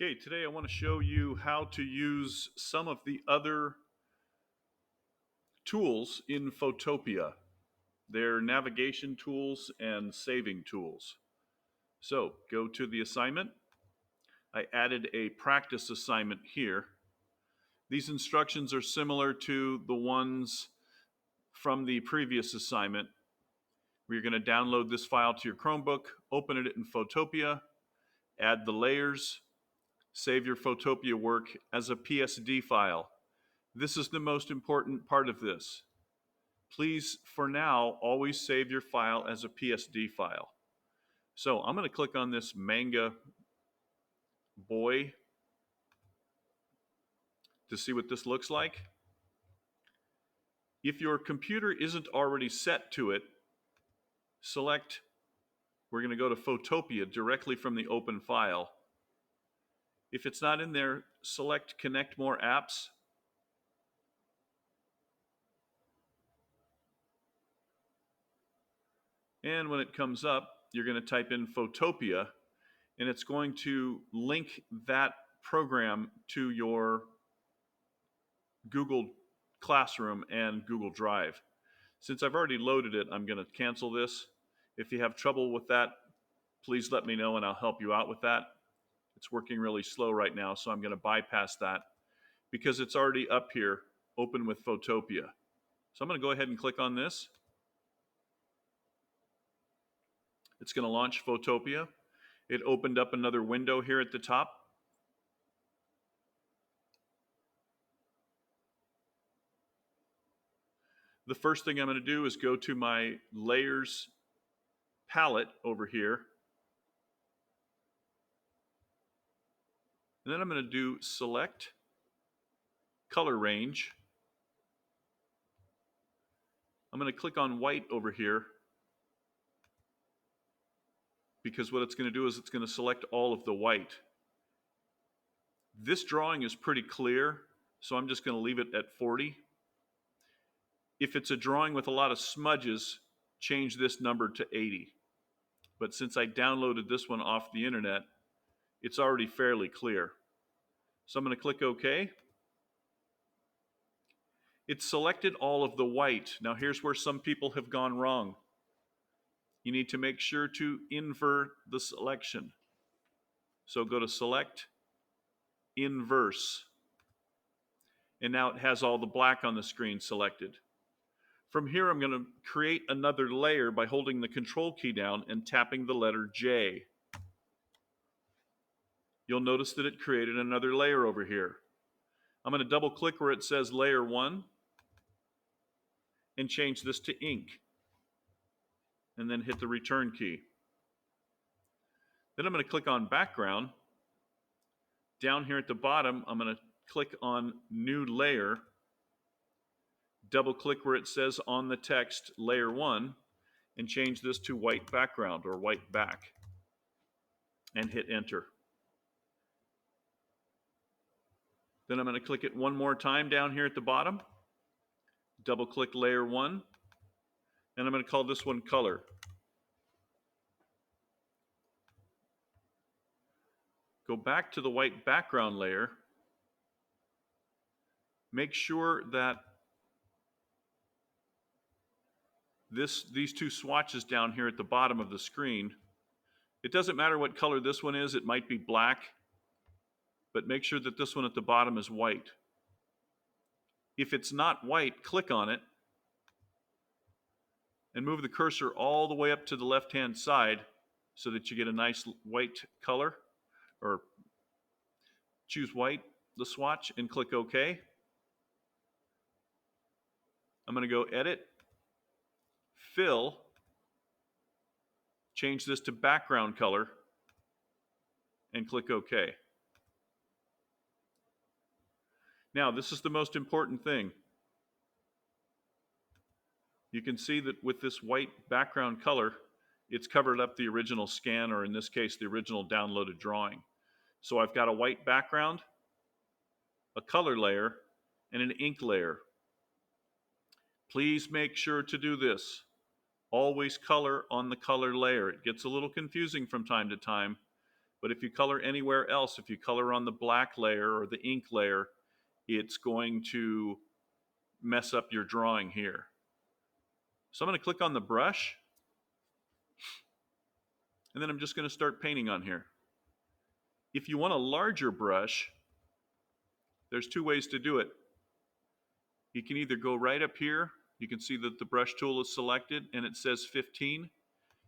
Okay, today I want to show you how to use some of the other tools in Photopea. They're navigation tools and saving tools. So go to the assignment. I added a practice assignment here. These instructions are similar to the ones from the previous assignment. We're going to download this file to your Chromebook, open it in Photopea, add the layers, save your Photopea work as a PSD file. This is the most important part of this. Please, for now, always save your file as a PSD file. So I'm going to click on this manga boy to see what this looks like. If your computer isn't already set to it, select, we're going to go to Photopea directly from the open file. If it's not in there, select Connect More Apps. And when it comes up, you're going to type in Photopea, and it's going to link that program to your Google Classroom and Google Drive. Since I've already loaded it, I'm going to cancel this. If you have trouble with that, please let me know and I'll help you out with that. It's working really slow right now, so I'm going to bypass that because it's already up here, open with Photopea. So I'm going to go ahead and click on this. It's going to launch Photopea. It opened up another window here at the top. The first thing I'm going to do is go to my layers palette over here. And then I'm going to do select color range. I'm going to click on white over here because what it's going to do is it's going to select all of the white. This drawing is pretty clear, so I'm just going to leave it at 40. If it's a drawing with a lot of smudges, change this number to 80. But since I downloaded this one off the internet, it's already fairly clear. So I'm going to click OK. It's selected all of the white. Now here's where some people have gone wrong. You need to make sure to invert the selection. So go to Select, Inverse. And now it has all the black on the screen selected. From here, I'm going to create another layer by holding the Control key down and tapping the letter J. You'll notice that it created another layer over here. I'm going to double click where it says Layer 1 and change this to Ink. And then hit the Return key. Then I'm going to click on Background. Down here at the bottom, I'm going to click on New Layer. Double click where it says on the text Layer 1 and change this to white background or white back. And hit Enter. Then I'm going to click it one more time down here at the bottom. Double click Layer 1. And I'm going to call this one Color. Go back to the white background layer. Make sure that these two swatches down here at the bottom of the screen, it doesn't matter what color this one is, it might be black, but make sure that this one at the bottom is white. If it's not white, click on it and move the cursor all the way up to the left-hand side so that you get a nice white color, or choose white, the swatch, and click OK. I'm going to go Edit, Fill, change this to background color, and click OK. Now, this is the most important thing. You can see that with this white background color, it's covered up the original scan, or in this case, the original downloaded drawing. So I've got a white background, a color layer, and an ink layer. Please make sure to do this. Always color on the color layer. It gets a little confusing from time to time, But if you color anywhere else, if you color on the black layer or the ink layer, it's going to mess up your drawing here. So I'm going to click on the brush, and then I'm just going to start painting on here. If you want a larger brush, there's two ways to do it. You can either go right up here. You can see that the brush tool is selected and it says 15.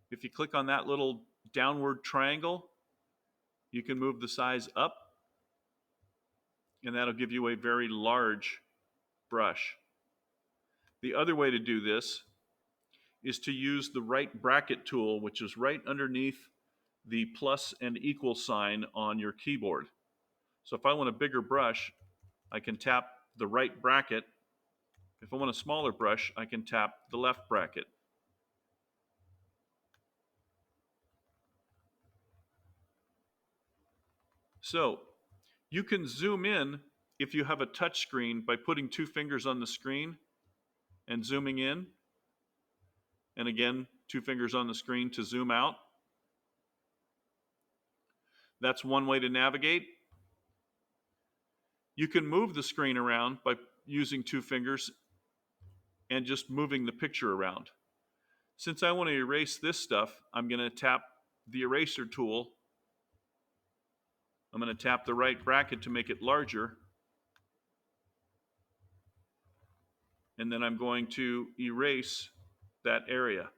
If you click on that little downward triangle, you can move the size up, and that'll give you a very large brush. The other way to do this is to use the right bracket tool, which is right underneath the plus and equal sign on your keyboard. So if I want a bigger brush, I can tap the right bracket. If I want a smaller brush, I can tap the left bracket. So you can zoom in if you have a touch screen by putting two fingers on the screen and zooming in. And again, two fingers on the screen to zoom out. That's one way to navigate. You can move the screen around by using two fingers and just moving the picture around. Since I want to erase this stuff, I'm going to tap the eraser tool. I'm going to tap the right bracket to make it larger. And then I'm going to erase that area.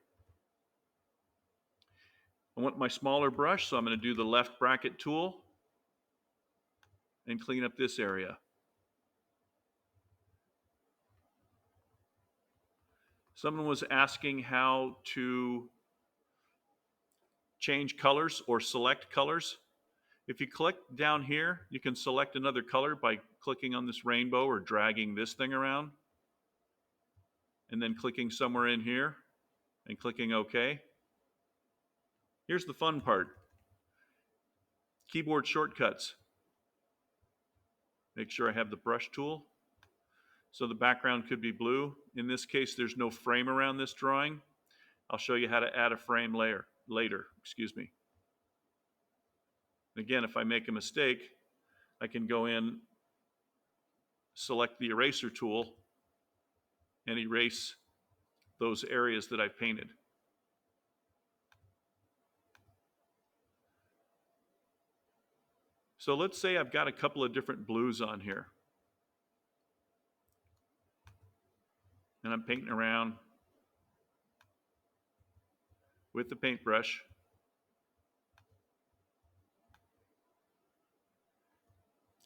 I want my smaller brush, so I'm going to do the left bracket tool and clean up this area. Someone was asking how to change colors or select colors. If you click down here, you can select another color by clicking on this rainbow or dragging this thing around, and then clicking somewhere in here and clicking OK. Here's the fun part. Keyboard shortcuts. Make sure I have the brush tool. So the background could be blue. In this case, there's no frame around this drawing. I'll show you how to add a frame later. Again, if I make a mistake, I can go in, select the eraser tool, and erase those areas that I painted. So let's say I've got a couple of different blues on here. And I'm painting around with the paintbrush.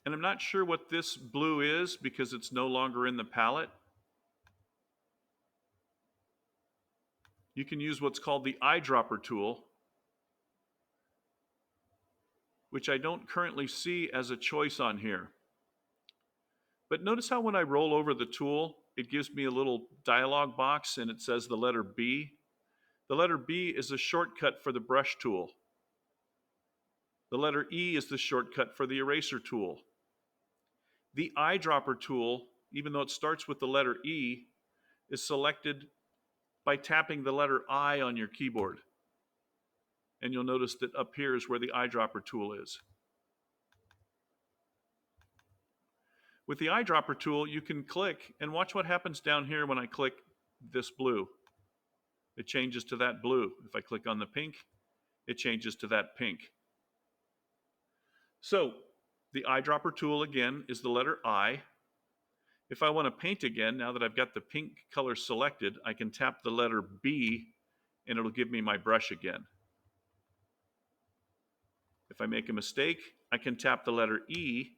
And I'm not sure what this blue is because it's no longer in the palette. You can use what's called the eyedropper tool, which I don't currently see as a choice on here. But notice how when I roll over the tool, it gives me a little dialog box and it says the letter B. The letter B is a shortcut for the brush tool. The letter E is the shortcut for the eraser tool. The eyedropper tool, even though it starts with the letter E, is selected by tapping the letter I on your keyboard. And you'll notice that up here is where the eyedropper tool is. With the eyedropper tool, you can click and watch what happens down here when I click this blue. It changes to that blue. If I click on the pink, it changes to that pink. So the eyedropper tool again is the letter I. If I want to paint again, now that I've got the pink color selected, I can tap the letter B and it'll give me my brush again. If I make a mistake, I can tap the letter E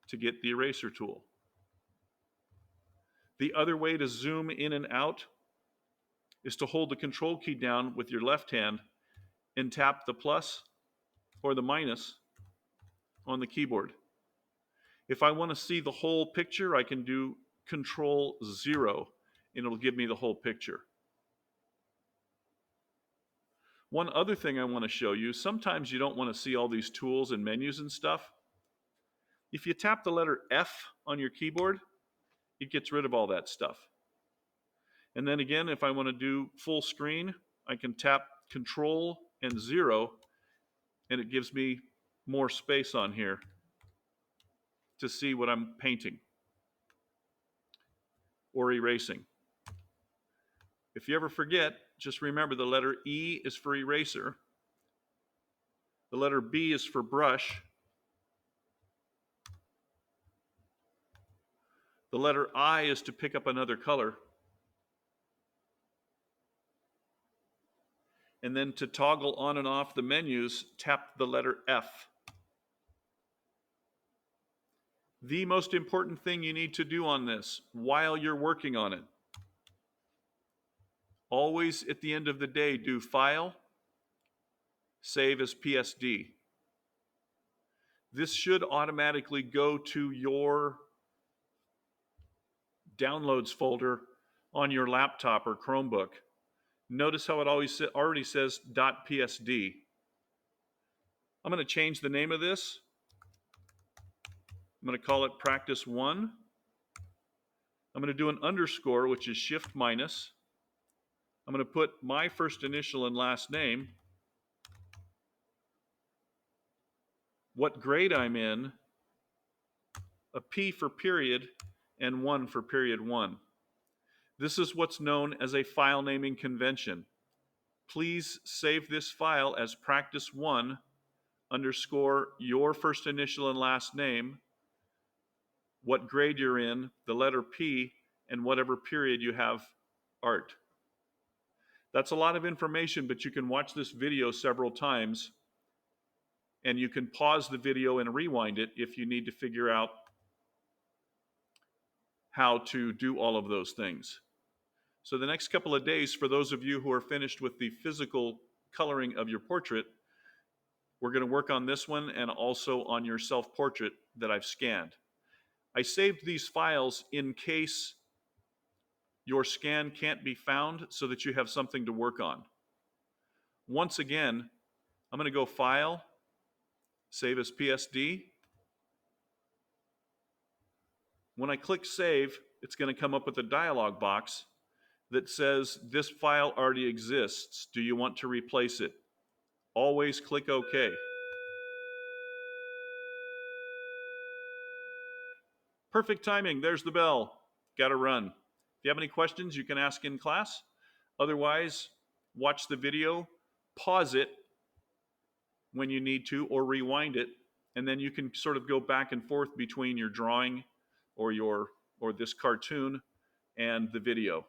to get the eraser tool. The other way to zoom in and out is to hold the control key down with your left hand and tap the plus or the minus on the keyboard. If I want to see the whole picture, I can do Control 0 and it'll give me the whole picture. One other thing I want to show you, sometimes you don't want to see all these tools and menus and stuff. If you tap the letter F on your keyboard, it gets rid of all that stuff. And then again, if I want to do full screen, I can tap Control and 0 and it gives me more space on here to see what I'm painting or erasing. If you ever forget, just remember the letter E is for eraser, the letter B is for brush, the letter I is to pick up another color, and then to toggle on and off the menus, tap the letter F. The most important thing you need to do on this while you're working on it, always at the end of the day, do File, Save as PSD. This should automatically go to your Downloads folder on your laptop or Chromebook. Notice how it already says .psd. I'm going to change the name of this. I'm going to call it Practice 1. I'm going to do an underscore, which is Shift minus. I'm going to put my first initial and last name, what grade I'm in, a P for period, and 1 for period 1. This is what's known as a file naming convention. Please save this file as Practice 1 underscore your first initial and last name, what grade you're in, the letter P, and whatever period you have art. That's a lot of information, but you can watch this video several times, and you can pause the video and rewind it if you need to figure out how to do all of those things. So the next couple of days, for those of you who are finished with the physical coloring of your portrait, we're going to work on this one and also on your self-portrait that I've scanned. I saved these files in case your scan can't be found so that you have something to work on. Once again, I'm going to go File, Save as PSD. When I click Save, it's going to come up with a dialog box that says, this file already exists. Do you want to replace it? Always click OK. Perfect timing. There's the bell. Got to run. If you have any questions, you can ask in class. Otherwise, watch the video, pause it when you need to, or rewind it, and then you can sort of go back and forth between your drawing or this cartoon and the video.